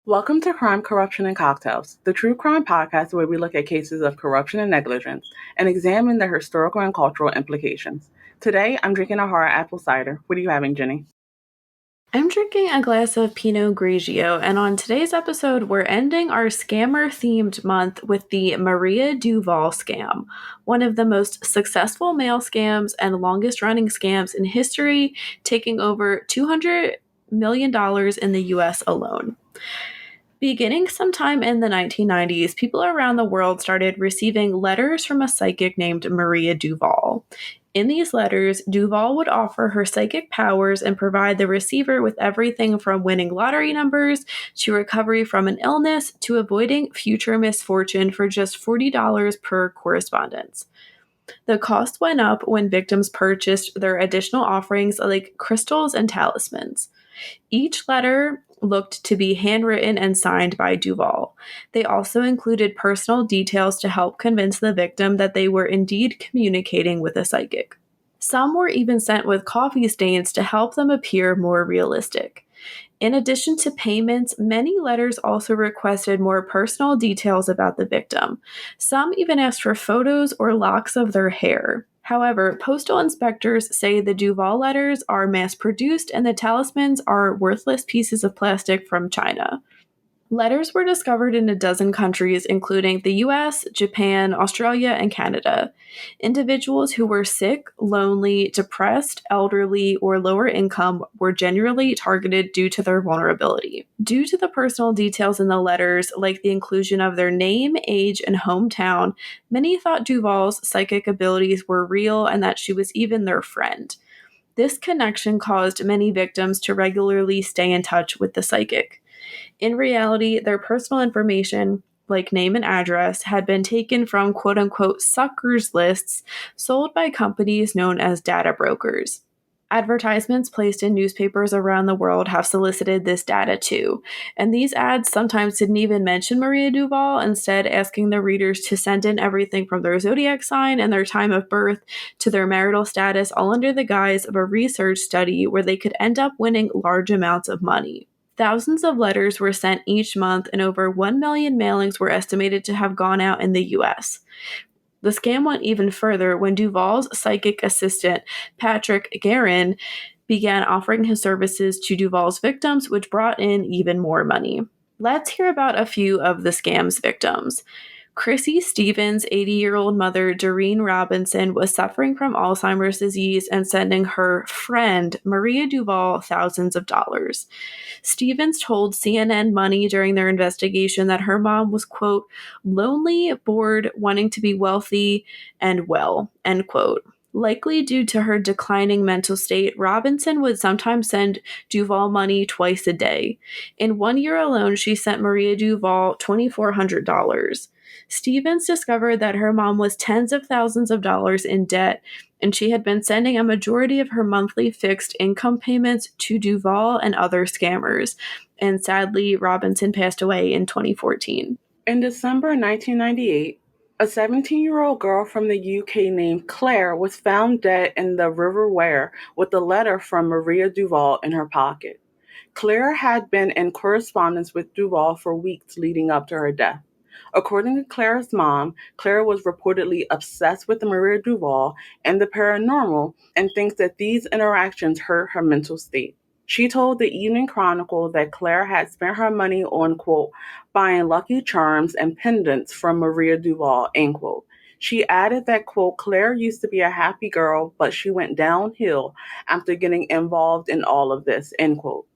Welcome to Crime, Corruption, and Cocktails, the true crime podcast where we look at cases of corruption and negligence and examine their historical and cultural implications. Today, I'm drinking a hard apple cider. What are you having, Jenny? I'm drinking a glass of Pinot Grigio, and on today's episode, we're ending our scammer-themed month with the Maria Duval Scam, one of the most successful mail scams and longest-running scams in history, taking over $200 million in the U.S. alone. Beginning sometime in the 1990s, people around the world started receiving letters from a psychic named Maria Duval. In these letters, Duval would offer her psychic powers and provide the receiver with everything from winning lottery numbers to recovery from an illness to avoiding future misfortune for just $40 per correspondence. The cost went up when victims purchased their additional offerings like crystals and talismans. Each letter looked to be handwritten and signed by Duval. They also included personal details to help convince the victim that they were indeed communicating with a psychic. Some were even sent with coffee stains to help them appear more realistic. In addition to payments, many letters also requested more personal details about the victim. Some even asked for photos or locks of their hair. However, postal inspectors say the Duval letters are mass produced and the talismans are worthless pieces of plastic from China. Letters were discovered in a dozen countries, including the US, Japan, Australia, and Canada. Individuals who were sick, lonely, depressed, elderly, or lower income were generally targeted due to their vulnerability. Due to the personal details in the letters, like the inclusion of their name, age, and hometown, many thought Duval's psychic abilities were real and that she was even their friend. This connection caused many victims to regularly stay in touch with the psychic. In reality, their personal information, like name and address, had been taken from quote unquote suckers lists sold by companies known as data brokers. Advertisements placed in newspapers around the world have solicited this data too, and these ads sometimes didn't even mention Maria Duval, instead asking the readers to send in everything from their zodiac sign and their time of birth to their marital status, all under the guise of a research study where they could end up winning large amounts of money. Thousands of letters were sent each month, and over 1 million mailings were estimated to have gone out in the US. The scam went even further when Duval's psychic assistant, Patrick Guerin, began offering his services to Duval's victims, which brought in even more money. Let's hear about a few of the scam's victims. Chrissy Stevens' 80-year-old mother, Doreen Robinson, was suffering from Alzheimer's disease and sending her friend, Maria Duval, thousands of dollars. Stevens told CNN Money during their investigation that her mom was, quote, lonely, bored, wanting to be wealthy and well, end quote. Likely due to her declining mental state, Robinson would sometimes send Duval money twice a day. In 1 year alone, she sent Maria Duval $2,400. Stevens discovered that her mom was tens of thousands of dollars in debt, and she had been sending a majority of her monthly fixed income payments to Duval and other scammers. And sadly, Robinson passed away in 2014. In December 1998, a 17-year-old girl from the UK named Claire was found dead in the River Ware with a letter from Maria Duval in her pocket. Claire had been in correspondence with Duval for weeks leading up to her death. According to Claire's mom, Claire was reportedly obsessed with Maria Duval and the paranormal and thinks that these interactions hurt her mental state. She told the Evening Chronicle that Claire had spent her money on, quote, buying lucky charms and pendants from Maria Duval, end quote. She added that, quote, Claire used to be a happy girl, but she went downhill after getting involved in all of this, end quote.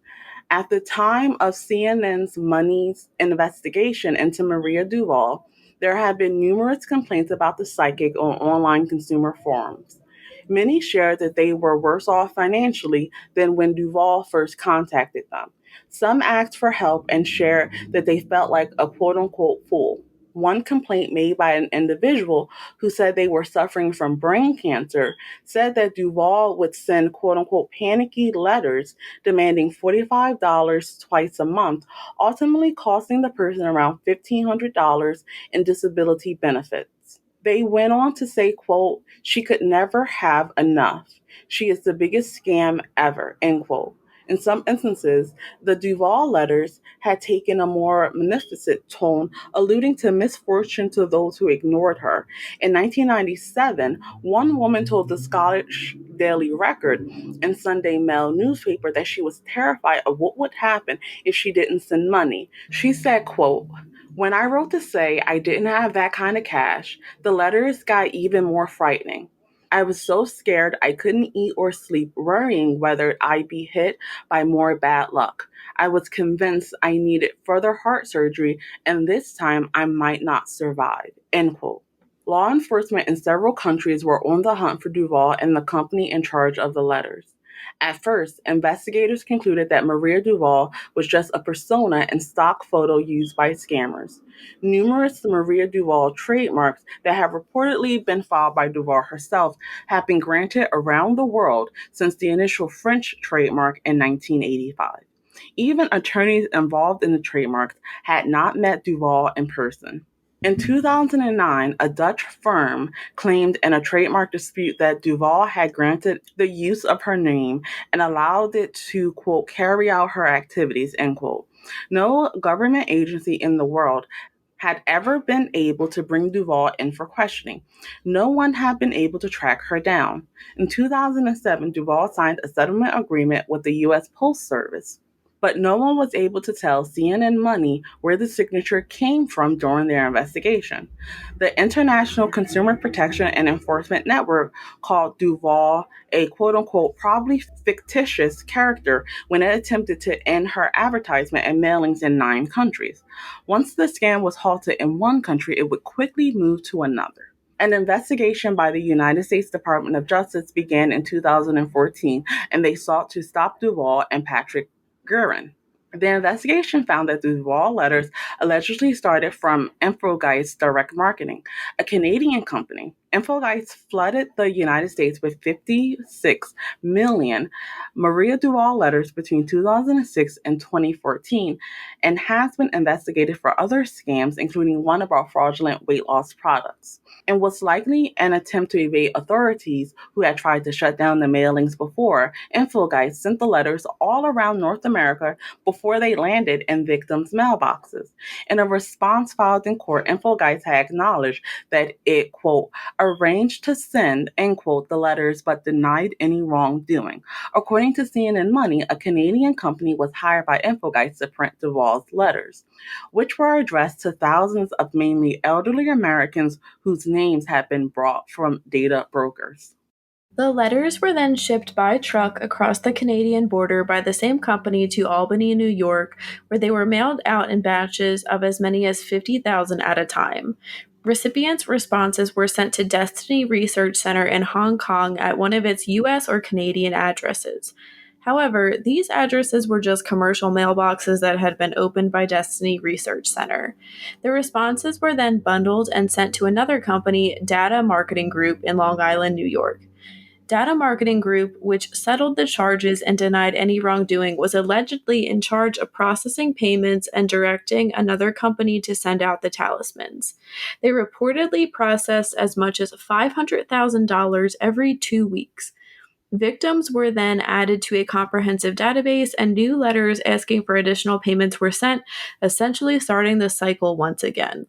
At the time of CNN's Money's investigation into Maria Duval, there had been numerous complaints about the psychic on online consumer forums. Many shared that they were worse off financially than when Duval first contacted them. Some asked for help and shared that they felt like a quote unquote fool. One complaint made by an individual who said they were suffering from brain cancer said that Duval would send quote unquote panicky letters demanding $45 twice a month, ultimately costing the person around $1,500 in disability benefits. They went on to say, quote, she could never have enough. She is the biggest scam ever, end quote. In some instances, the Duval letters had taken a more magnificent tone, alluding to misfortune to those who ignored her. In 1997, one woman told the Scottish Daily Record and Sunday Mail newspaper that she was terrified of what would happen if she didn't send money. She said, quote, when I wrote to say I didn't have that kind of cash, the letters got even more frightening. I was so scared I couldn't eat or sleep, worrying whether I'd be hit by more bad luck. I was convinced I needed further heart surgery, and this time I might not survive. End quote. Law enforcement in several countries were on the hunt for Duval and the company in charge of the letters. At first, investigators concluded that Maria Duval was just a persona and stock photo used by scammers. Numerous Maria Duval trademarks that have reportedly been filed by Duval herself have been granted around the world since the initial French trademark in 1985. Even attorneys involved in the trademarks had not met Duval in person. In 2009, a Dutch firm claimed in a trademark dispute that Duval had granted the use of her name and allowed it to, quote, carry out her activities, end quote. No government agency in the world had ever been able to bring Duval in for questioning. No one had been able to track her down. In 2007, Duval signed a settlement agreement with the U.S. Post Service, but no one was able to tell CNN Money where the signature came from during their investigation. The International Consumer Protection and Enforcement Network called Duval a quote unquote probably fictitious character when it attempted to end her advertisement and mailings in 9 countries. Once the scam was halted in one country, it would quickly move to another. An investigation by the United States Department of Justice began in 2014, and they sought to stop Duval and Patrick Guerin. The investigation found that the Duval letters allegedly started from Infogeist Direct Marketing, a Canadian company. Infogeist flooded the United States with 56 million Maria Duval letters between 2006 and 2014 and has been investigated for other scams, including one about fraudulent weight loss products, and was likely an attempt to evade authorities who had tried to shut down the mailings before. Infogeist sent the letters all around North America before they landed in victims' mailboxes. In a response filed in court, Infogeist had acknowledged that it, quote, arranged to send, end quote, the letters but denied any wrongdoing. According to CNN Money, a Canadian company was hired by Infogeist to print Duval's letters, which were addressed to thousands of mainly elderly Americans whose names had been brought from data brokers. The letters were then shipped by truck across the Canadian border by the same company to Albany, New York, where they were mailed out in batches of as many as 50,000 at a time. Recipients' responses were sent to Destiny Research Center in Hong Kong at one of its US or Canadian addresses. However, these addresses were just commercial mailboxes that had been opened by Destiny Research Center. The responses were then bundled and sent to another company, Data Marketing Group, in Long Island, New York. Data Marketing Group, which settled the charges and denied any wrongdoing, was allegedly in charge of processing payments and directing another company to send out the talismans. They reportedly processed as much as $500,000 every 2 weeks. Victims were then added to a comprehensive database, and new letters asking for additional payments were sent, essentially starting the cycle once again.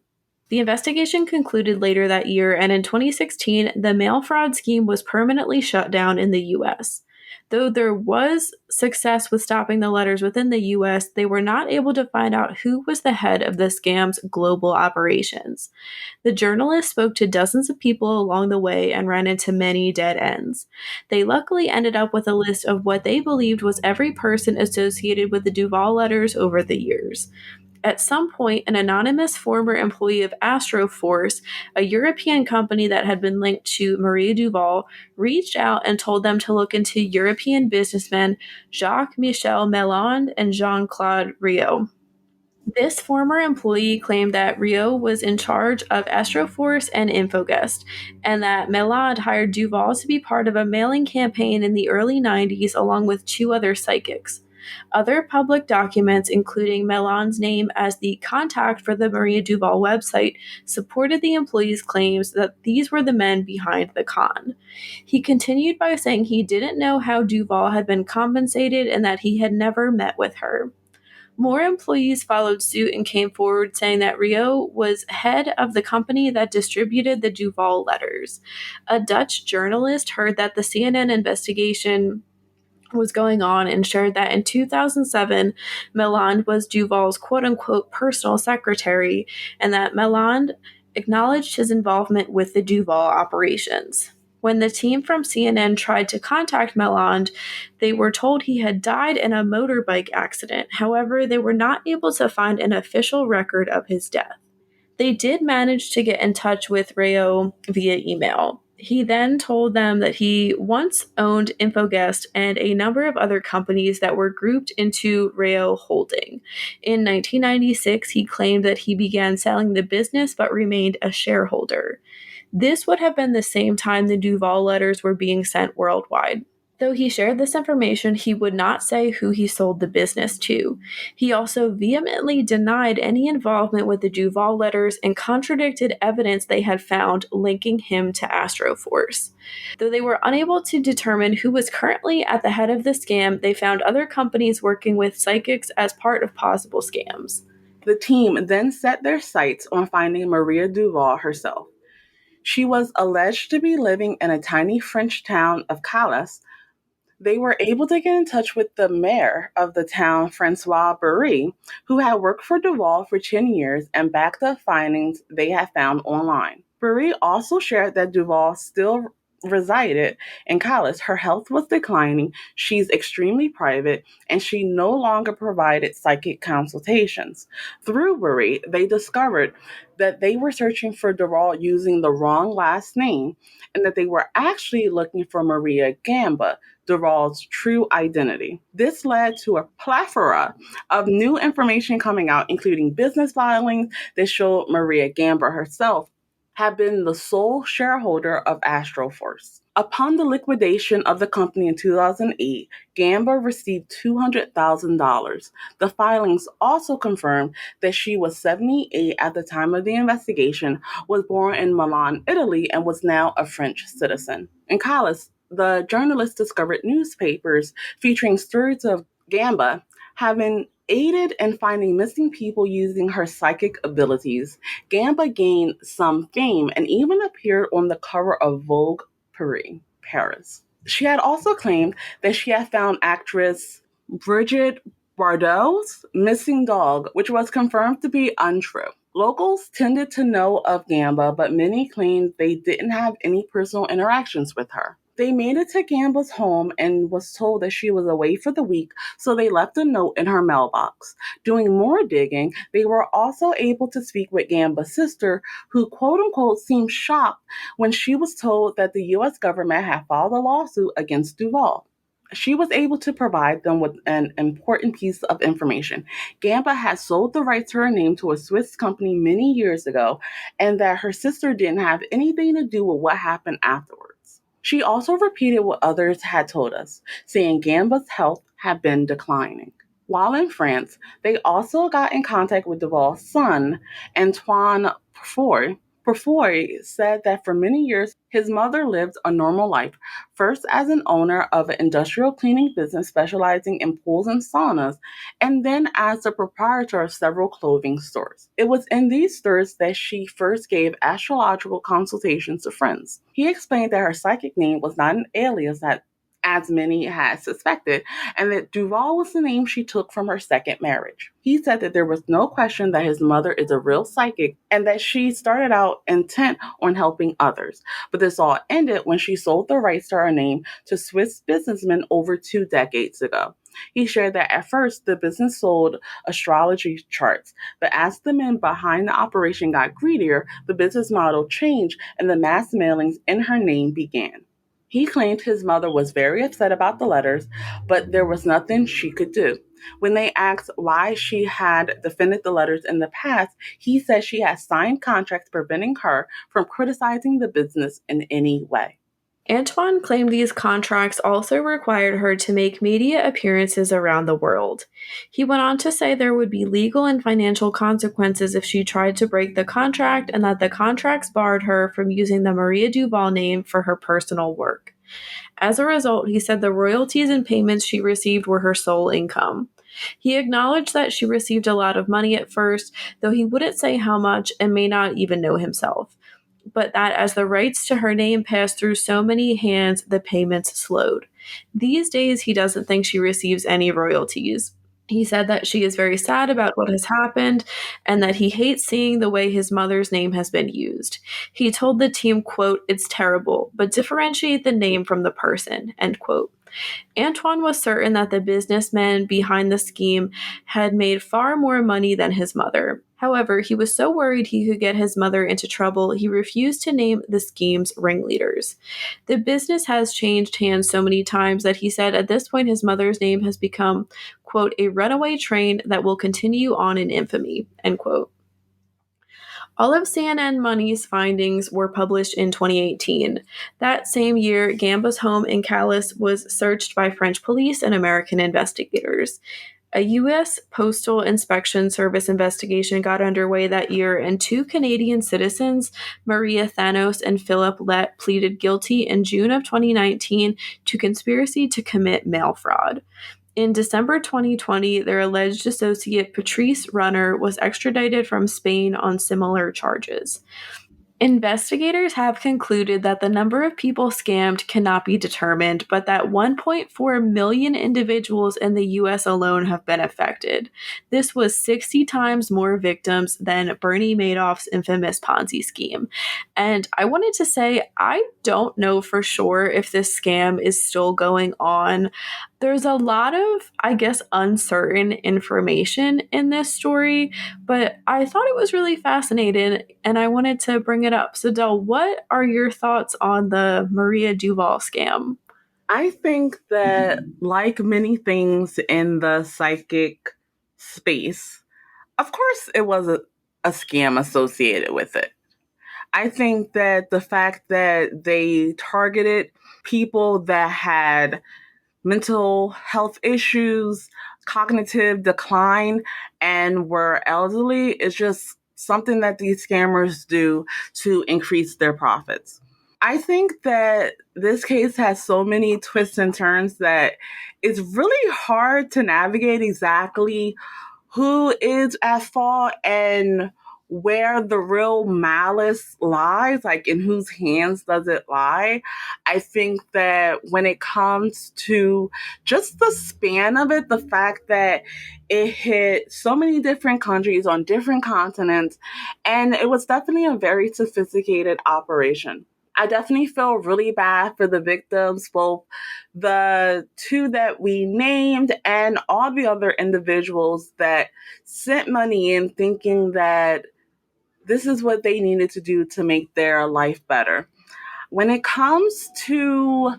The investigation concluded later that year, and in 2016, the mail fraud scheme was permanently shut down in the US. Though there was success with stopping the letters within the US, they were not able to find out who was the head of the scam's global operations. The journalists spoke to dozens of people along the way and ran into many dead ends. They luckily ended up with a list of what they believed was every person associated with the Duval letters over the years. At some point, an anonymous former employee of Astroforce, a European company that had been linked to Maria Duval, reached out and told them to look into European businessmen Jacques-Michel Meland and Jean-Claude Rio. This former employee claimed that Rio was in charge of Astroforce and Infogest, and that Meland hired Duval to be part of a mailing campaign in the early 90s along with two other psychics. Other public documents, including Mellon's name as the contact for the Maria Duval website, supported the employee's claims that these were the men behind the con. He continued by saying he didn't know how Duval had been compensated and that he had never met with her. More employees followed suit and came forward saying that Rio was head of the company that distributed the Duval letters. A Dutch journalist heard that the CNN investigation was going on and shared that in 2007, Meland was Duval's quote unquote personal secretary and that Meland acknowledged his involvement with the Duval operations. When the team from CNN tried to contact Meland, they were told he had died in a motorbike accident. However, they were not able to find an official record of his death. They did manage to get in touch with Rayo via email. He then told them that he once owned Infogest and a number of other companies that were grouped into Rayo Holding. In 1996, he claimed that he began selling the business but remained a shareholder. This would have been the same time the Duval letters were being sent worldwide. Though he shared this information, he would not say who he sold the business to. He also vehemently denied any involvement with the Duval letters and contradicted evidence they had found linking him to Astroforce. Though they were unable to determine who was currently at the head of the scam, they found other companies working with psychics as part of possible scams. The team then set their sights on finding Maria Duval herself. She was alleged to be living in a tiny French town of Calais. They were able to get in touch with the mayor of the town, Francois Barry, who had worked for Duval for 10 years and backed up findings they had found online. Barry also shared that Duval still resided in Calais. Her health was declining, she's extremely private, and she no longer provided psychic consultations. Through Barry, they discovered that they were searching for Duval using the wrong last name and that they were actually looking for Maria Gamba, Duval's true identity. This led to a plethora of new information coming out, including business filings that showed Maria Gamba herself had been the sole shareholder of Astroforce. Upon the liquidation of the company in 2008, Gamba received $200,000. The filings also confirmed that she was 78 at the time of the investigation, was born in Milan, Italy, and was now a French citizen. In Calais, the journalist discovered newspapers featuring stories of Gamba having aided in finding missing people using her psychic abilities. Gamba gained some fame and even appeared on the cover of Vogue Paris. She had also claimed that she had found actress Brigitte Bardot's missing dog, which was confirmed to be untrue. Locals tended to know of Gamba, but many claimed they didn't have any personal interactions with her. They made it to Gamba's home and was told that she was away for the week, so they left a note in her mailbox. Doing more digging, they were also able to speak with Gamba's sister, who quote unquote seemed shocked when she was told that the US government had filed a lawsuit against Duval. She was able to provide them with an important piece of information. Gamba had sold the rights to her name to a Swiss company many years ago, and that her sister didn't have anything to do with what happened afterwards. She also repeated what others had told us, saying Gamba's health had been declining. While in France, they also got in contact with Duval's son, Antoine Perfoy. Perfoy said that for many years, his mother lived a normal life, first as an owner of an industrial cleaning business specializing in pools and saunas, and then as the proprietor of several clothing stores. It was in these stores that she first gave astrological consultations to friends. He explained that her psychic name was not an alias that as many had suspected, and that Duval was the name she took from her second marriage. He said that there was no question that his mother is a real psychic and that she started out intent on helping others. But this all ended when she sold the rights to her name to Swiss businessmen over 2 decades ago. He shared that at first the business sold astrology charts, but as the men behind the operation got greedier, the business model changed and the mass mailings in her name began. He claimed his mother was very upset about the letters, but there was nothing she could do. When they asked why she had defended the letters in the past, he said she had signed contracts preventing her from criticizing the business in any way. Antoine claimed these contracts also required her to make media appearances around the world. He went on to say there would be legal and financial consequences if she tried to break the contract and that the contracts barred her from using the Maria Duval name for her personal work. As a result, he said the royalties and payments she received were her sole income. He acknowledged that she received a lot of money at first, though he wouldn't say how much and may not even know himself, but that as the rights to her name passed through so many hands, the payments slowed. These days, he doesn't think she receives any royalties. He said that she is very sad about what has happened and that he hates seeing the way his mother's name has been used. He told the team, quote, "It's terrible, but differentiate the name from the person," end quote. Antoine was certain that the businessman behind the scheme had made far more money than his mother. However, he was so worried he could get his mother into trouble, he refused to name the scheme's ringleaders. The business has changed hands so many times that he said at this point his mother's name has become, quote, "a runaway train that will continue on in infamy," end quote. All of CNN Money's findings were published in 2018. That same year, Gamba's home in Calais was searched by French police and American investigators. A U.S. Postal Inspection Service investigation got underway that year, and two Canadian citizens, Maria Thanos and Philip Lett, pleaded guilty in June of 2019 to conspiracy to commit mail fraud. In December 2020, their alleged associate Patrice Runner was extradited from Spain on similar charges. Investigators have concluded that the number of people scammed cannot be determined, but that 1.4 million individuals in the US alone have been affected. This was 60 times more victims than Bernie Madoff's infamous Ponzi scheme. And I wanted to say, I don't know for sure if this scam is still going on. There's a lot of, I guess, uncertain information in this story, but I thought it was really fascinating and I wanted to bring it up. So, Del, what are your thoughts on the Maria Duval scam? I think that, like many things in the psychic space, of course, it was a scam associated with it. I think that the fact that they targeted people that had mental health issues, cognitive decline, and were elderly is just something that these scammers do to increase their profits. I think that this case has so many twists and turns that it's really hard to navigate exactly who is at fault and where the real malice lies, like in whose hands does it lie. I think that when it comes to just the span of it, the fact that it hit so many different countries on different continents, and it was definitely a very sophisticated operation. I definitely feel really bad for the victims, both the two that we named and all the other individuals that sent money in thinking that this is what they needed to do to make their life better. When it comes to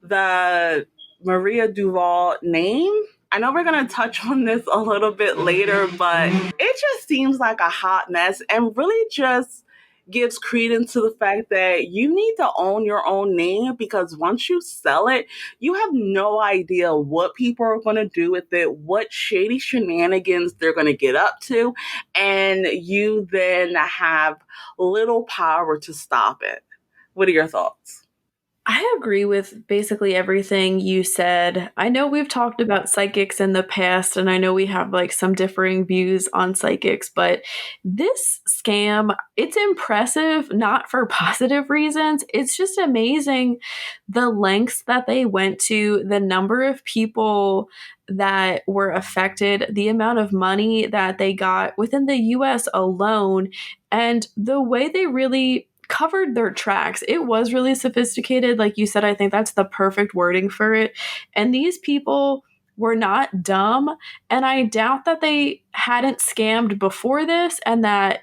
the Maria Duval name, I know we're going to touch on this a little bit later, but it just seems like a hot mess and really just gives credence to the fact that you need to own your own name, because once you sell it, you have no idea what people are going to do with it, what shady shenanigans they're going to get up to, and you then have little power to stop it. What are your thoughts? I agree with basically everything you said. I know we've talked about psychics in the past, and I know we have like some differing views on psychics, but this scam, it's impressive, not for positive reasons. It's just amazing the lengths that they went to, the number of people that were affected, the amount of money that they got within the US alone, and the way they really covered their tracks. It was really sophisticated. Like you said, I think that's the perfect wording for it. And these people were not dumb. And I doubt that they hadn't scammed before this and that,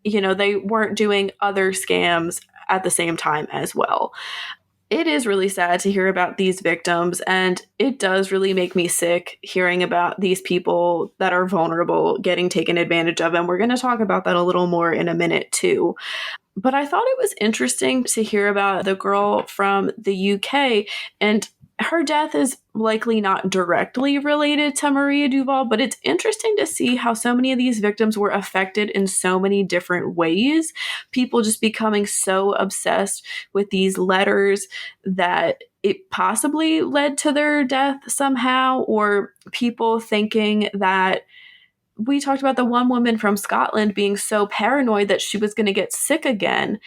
they weren't doing other scams at the same time as well. It is really sad to hear about these victims, and it does really make me sick hearing about these people that are vulnerable getting taken advantage of. And we're going to talk about that a little more in a minute, too. But I thought it was interesting to hear about the girl from the UK, and her death is likely not directly related to Maria Duval, but it's interesting to see how so many of these victims were affected in so many different ways. People just becoming so obsessed with these letters that it possibly led to their death somehow, or people thinking that we talked about the one woman from Scotland being so paranoid that she was going to get sick again.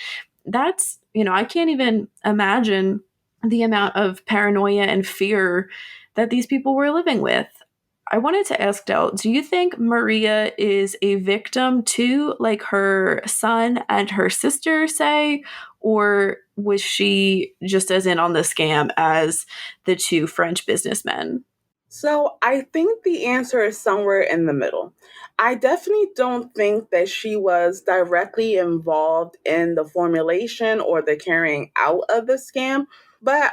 That's, I can't even imagine the amount of paranoia and fear that these people were living with. I wanted to ask Del, do you think Maria is a victim too, like her son and her sister say? Or was she just as in on the scam as the two French businessmen? So I think the answer is somewhere in the middle. I definitely don't think that she was directly involved in the formulation or the carrying out of the scam, but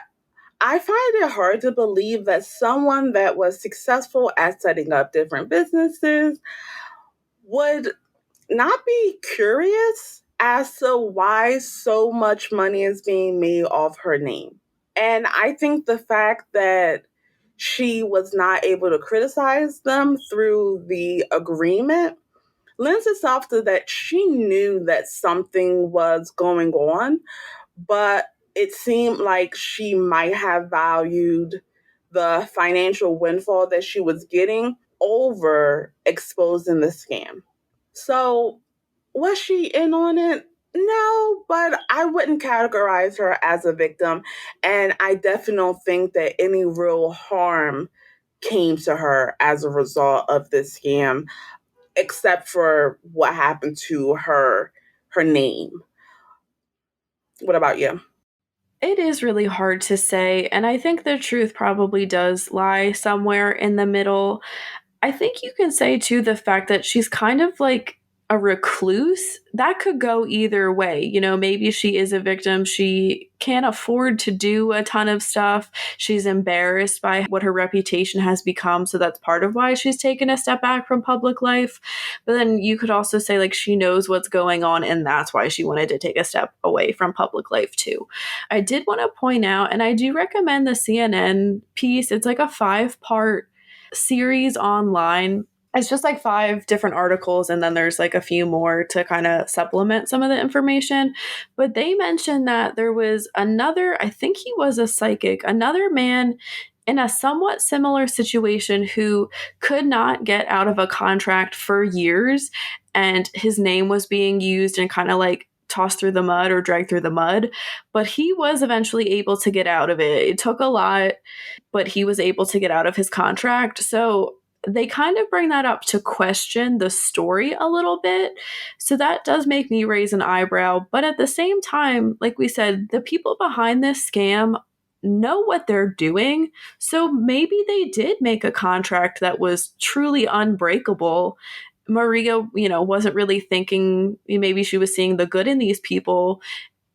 I find it hard to believe that someone that was successful at setting up different businesses would not be curious as to why so much money is being made off her name. And I think the fact that she was not able to criticize them through the agreement lends itself to that she knew that something was going on, but it seemed like she might have valued the financial windfall that she was getting over exposing the scam. So, was she in on it? No, but I wouldn't categorize her as a victim. And I definitely don't think that any real harm came to her as a result of this scam, except for what happened to her name. What about you? It is really hard to say, and I think the truth probably does lie somewhere in the middle. I think you can say too the fact that she's kind of like a recluse. That could go either way. Maybe she is a victim. She can't afford to do a ton of stuff. She's embarrassed by what her reputation has become. So that's part of why she's taken a step back from public life. But then you could also say, like, she knows what's going on, and that's why she wanted to take a step away from public life too. I did want to point out, and I do recommend the CNN piece. It's like a 5-part series online. It's just like 5 different articles, and then there's like a few more to kind of supplement some of the information. But they mentioned that there was another, I think he was a psychic, another man in a somewhat similar situation who could not get out of a contract for years, and his name was being used and kind of like tossed through the mud or dragged through the mud. But he was eventually able to get out of it. It took a lot, but he was able to get out of his contract. So they kind of bring that up to question the story a little bit. So that does make me raise an eyebrow. But at the same time, like we said, the people behind this scam know what they're doing. So maybe they did make a contract that was truly unbreakable. Maria, wasn't really thinking, maybe she was seeing the good in these people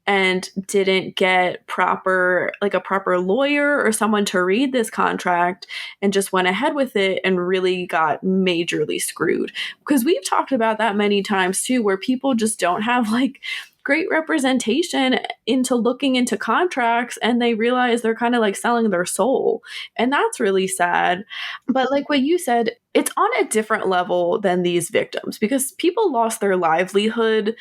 and didn't get a proper lawyer or someone to read this contract, and just went ahead with it and really got majorly screwed. Because we've talked about that many times too, where people just don't have like great representation into looking into contracts, and they realize they're kind of like selling their soul. And that's really sad. But like what you said, it's on a different level than these victims, because people lost their livelihood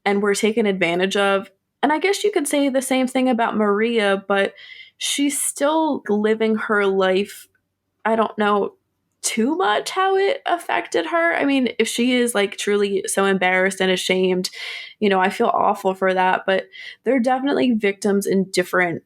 and were taken advantage of. And I guess you could say the same thing about Maria, but she's still living her life. I don't know too much how it affected her. I mean, if she is like truly so embarrassed and ashamed, I feel awful for that, but they're definitely victims in different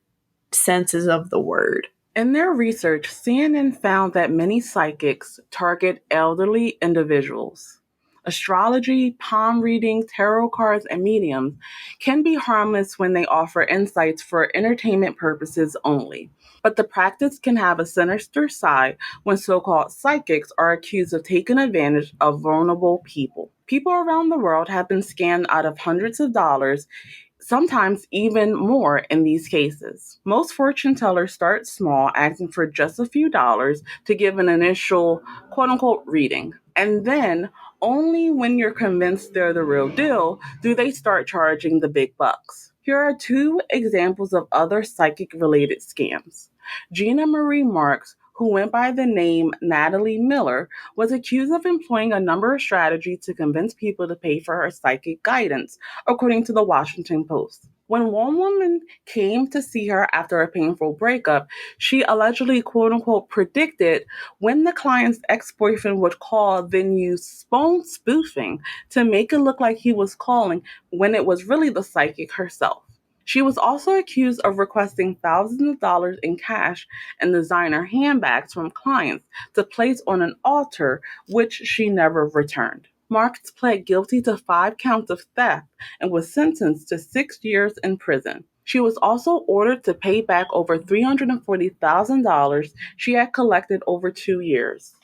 senses of the word. In their research, CNN found that many psychics target elderly individuals. Astrology, palm reading, tarot cards, and mediums can be harmless when they offer insights for entertainment purposes only. But the practice can have a sinister side when so called psychics are accused of taking advantage of vulnerable people. People around the world have been scammed out of hundreds of dollars sometimes even more in these cases. Most fortune tellers start small, asking for just a few dollars to give an initial quote unquote reading. And then only when you're convinced they're the real deal do they start charging the big bucks. Here are two examples of other psychic related scams. Gina Marie Marks, who went by the name Natalie Miller, was accused of employing a number of strategies to convince people to pay for her psychic guidance, according to the Washington Post. When one woman came to see her after a painful breakup, she allegedly, quote unquote, predicted when the client's ex boyfriend would call, then use phone spoofing to make it look like he was calling when it was really the psychic herself. She was also accused of requesting thousands of dollars in cash and designer handbags from clients to place on an altar, which she never returned. Marks pled guilty to 5 counts of theft and was sentenced to 6 years in prison. She was also ordered to pay back over $340,000 she had collected over 2 years.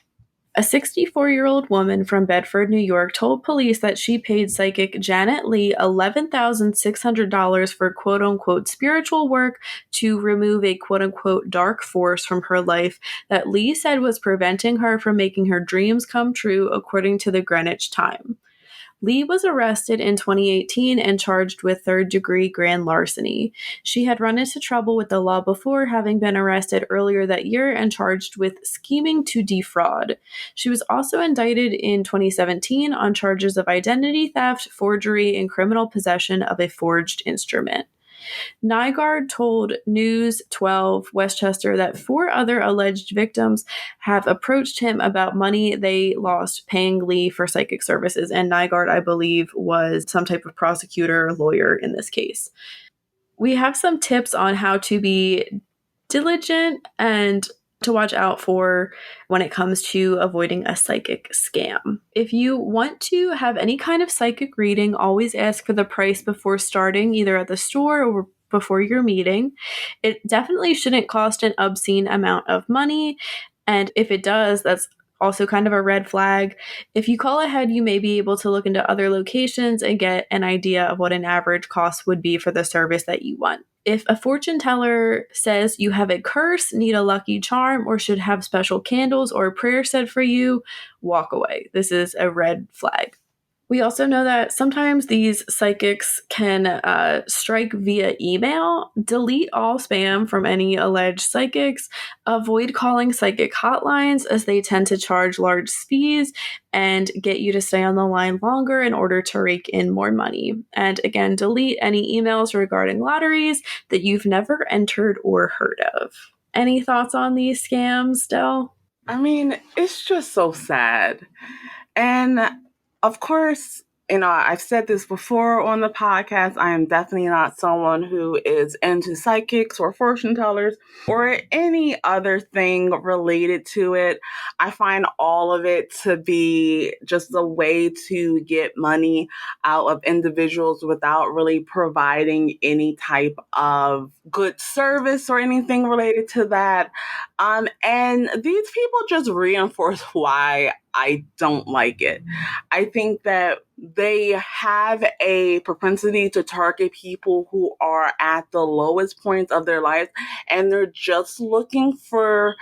A 64-year-old woman from Bedford, New York, told police that she paid psychic Janet Lee $11,600 for quote unquote spiritual work to remove a quote unquote dark force from her life that Lee said was preventing her from making her dreams come true, according to the Greenwich Time. Lee was arrested in 2018 and charged with third-degree grand larceny. She had run into trouble with the law before, having been arrested earlier that year and charged with scheming to defraud. She was also indicted in 2017 on charges of identity theft, forgery, and criminal possession of a forged instrument. Nygaard told News 12 Westchester that 4 other alleged victims have approached him about money they lost paying Lee for psychic services. And Nygaard, I believe, was some type of prosecutor, lawyer in this case. We have some tips on how to be diligent and to watch out for when it comes to avoiding a psychic scam. If you want to have any kind of psychic reading, always ask for the price before starting, either at the store or before your meeting. It definitely shouldn't cost an obscene amount of money. And if it does, that's also kind of a red flag. If you call ahead, you may be able to look into other locations and get an idea of what an average cost would be for the service that you want. If a fortune teller says you have a curse, need a lucky charm, or should have special candles or a prayer said for you, walk away. This is a red flag. We also know that sometimes these psychics can strike via email. Delete all spam from any alleged psychics. Avoid calling psychic hotlines as they tend to charge large fees and get you to stay on the line longer in order to rake in more money. And again, delete any emails regarding lotteries that you've never entered or heard of. Any thoughts on these scams, Del? I mean, it's just so sad. And of course, I've said this before on the podcast. I am definitely not someone who is into psychics or fortune tellers or any other thing related to it. I find all of it to be just a way to get money out of individuals without really providing any type of good service or anything related to that. And these people just reinforce why I don't like it. I think that they have a propensity to target people who are at the lowest points of their lives, and they're just looking for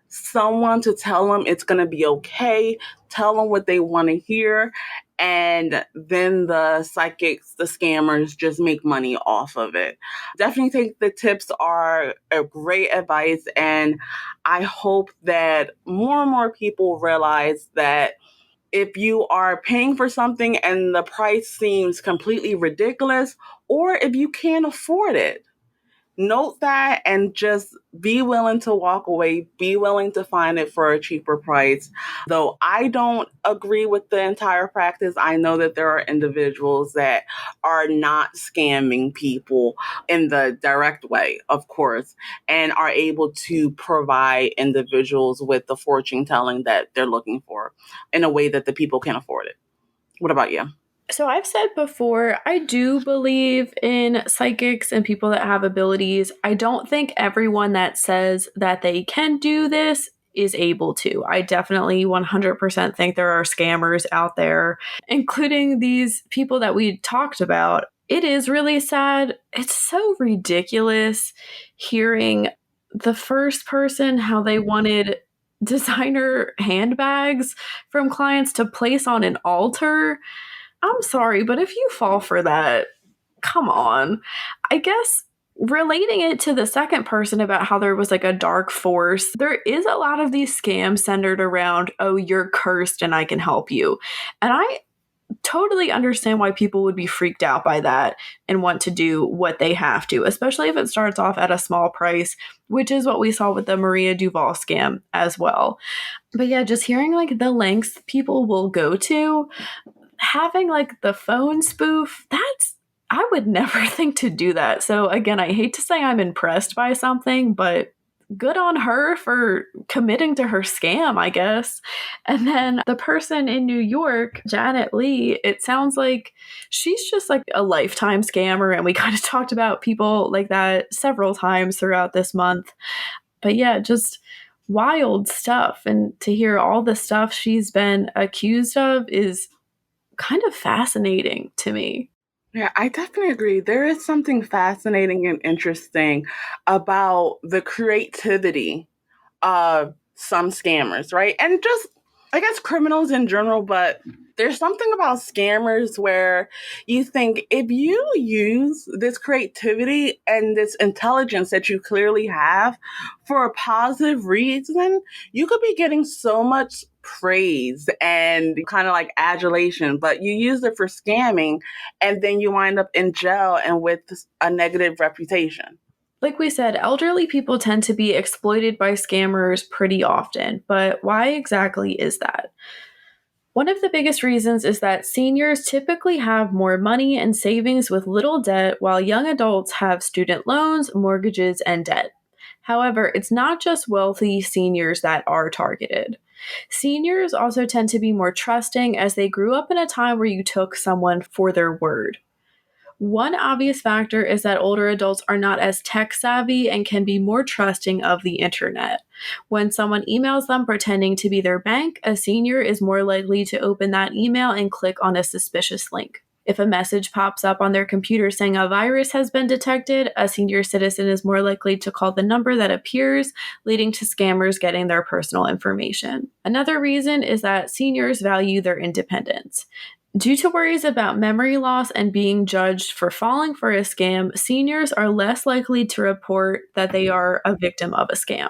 someone to tell them it's going to be okay, tell them what they want to hear, and then the psychics, the scammers, just make money off of it. Definitely think the tips are a great advice, and I hope that more and more people realize that if you are paying for something and the price seems completely ridiculous, or if you can't afford it, note that and just be willing to walk away, be willing to find it for a cheaper price. Though I don't agree with the entire practice, I know that there are individuals that are not scamming people in the direct way, of course, and are able to provide individuals with the fortune telling that they're looking for in a way that the people can afford it. What about you? So I've said before, I do believe in psychics and people that have abilities. I don't think everyone that says that they can do this is able to. I definitely 100% think there are scammers out there, including these people that we talked about. It is really sad. It's so ridiculous hearing the first person how they wanted designer handbags from clients to place on an altar. I'm sorry, but if you fall for that, come on. I guess relating it to the second person about how there was like a dark force, there is a lot of these scams centered around, oh, you're cursed and I can help you. And I totally understand why people would be freaked out by that and want to do what they have to, especially if it starts off at a small price, which is what we saw with the Maria Duval scam as well. But yeah, just hearing like the lengths people will go to, having like the phone spoof, that's I would never think to do that. So again, I hate to say I'm impressed by something, but good on her for committing to her scam, I guess. And then the person in New York, Janet Lee, it sounds like she's just like a lifetime scammer. And we kind of talked about people like that several times throughout this month. But yeah, just wild stuff. And to hear all the stuff she's been accused of is kind of fascinating to me. Yeah, I definitely agree. There is something fascinating and interesting about the creativity some scammers, right? And just, I guess, criminals in general, but there's something about scammers where you think if you use this creativity and this intelligence that you clearly have for a positive reason, you could be getting so much praise and kind of like adulation, but you use it for scamming and then you wind up in jail and with a negative reputation. Like we said, elderly people tend to be exploited by scammers pretty often, but why exactly is that? One of the biggest reasons is that seniors typically have more money and savings with little debt, while young adults have student loans, mortgages, and debt. However, it's not just wealthy seniors that are targeted. Seniors also tend to be more trusting as they grew up in a time where you took someone for their word. One obvious factor is that older adults are not as tech savvy and can be more trusting of the internet. When someone emails them pretending to be their bank, a senior is more likely to open that email and click on a suspicious link. If a message pops up on their computer saying a virus has been detected, a senior citizen is more likely to call the number that appears, leading to scammers getting their personal information. Another reason is that seniors value their independence. Due to worries about memory loss and being judged for falling for a scam, seniors are less likely to report that they are a victim of a scam.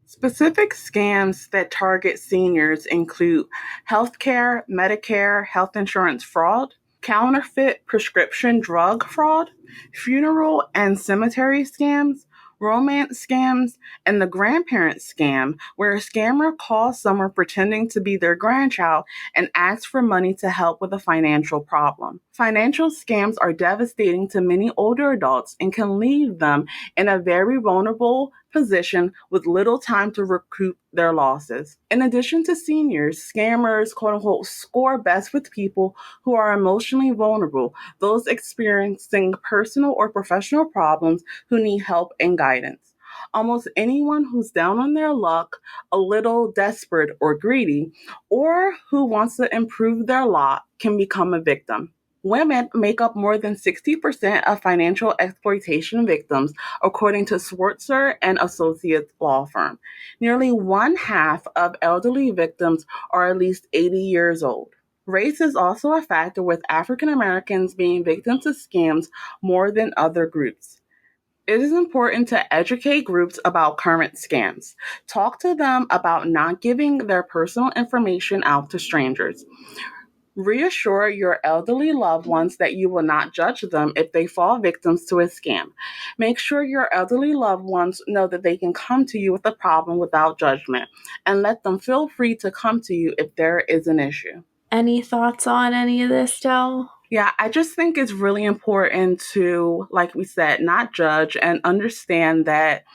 Specific scams that target seniors include healthcare, Medicare, health insurance fraud, counterfeit prescription drug fraud, funeral and cemetery scams, romance scams, and the grandparent scam, where a scammer calls someone pretending to be their grandchild and asks for money to help with a financial problem. Financial scams are devastating to many older adults and can leave them in a very vulnerable position with little time to recoup their losses. In addition to seniors, scammers, quote unquote, score best with people who are emotionally vulnerable, those experiencing personal or professional problems who need help and guidance. Almost anyone who's down on their luck, a little desperate or greedy, or who wants to improve their lot can become a victim. Women make up more than 60% of financial exploitation victims, according to Swartzer and Associates law firm. Nearly one half of elderly victims are at least 80 years old. Race is also a factor, with African Americans being victims of scams more than other groups. It is important to educate groups about current scams. Talk to them about not giving their personal information out to strangers. Reassure your elderly loved ones that you will not judge them if they fall victims to a scam. Make sure your elderly loved ones know that they can come to you with a problem without judgment, and let them feel free to come to you if there is an issue. Any thoughts on any of this, Del? Yeah, I just think it's really important to, like we said, not judge and understand that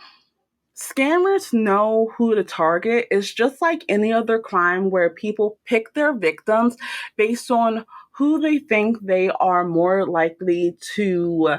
scammers know who to target. It's just like any other crime where people pick their victims based on who they think they are more likely to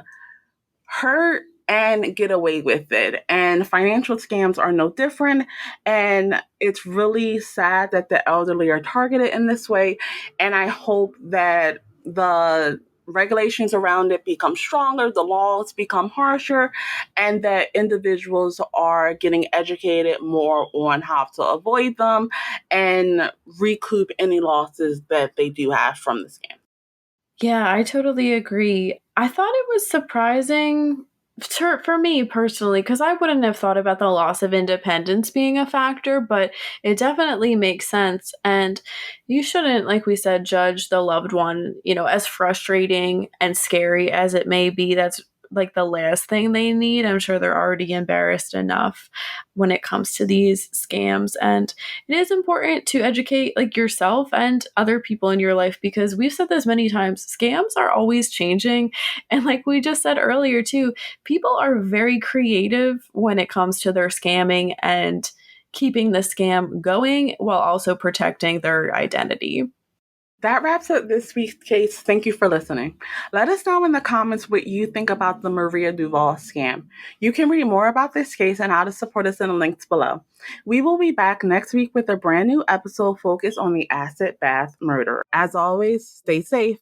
hurt and get away with it. And financial scams are no different. And it's really sad that the elderly are targeted in this way. And I hope that the regulations around it become stronger, the laws become harsher, and that individuals are getting educated more on how to avoid them and recoup any losses that they do have from the scam. Yeah, I totally agree. I thought it was surprising for me personally, because I wouldn't have thought about the loss of independence being a factor, but it definitely makes sense. And you shouldn't, like we said, judge the loved one, as frustrating and scary as it may be. That's like the last thing they need. I'm sure they're already embarrassed enough when it comes to these scams. And it is important to educate like yourself and other people in your life, because we've said this many times, scams are always changing. And like we just said earlier too, people are very creative when it comes to their scamming and keeping the scam going while also protecting their identity. That wraps up this week's case. Thank you for listening. Let us know in the comments what you think about the Maria Duval scam. You can read more about this case and how to support us in the links below. We will be back next week with a brand new episode focused on the acid bath murder. As always, stay safe.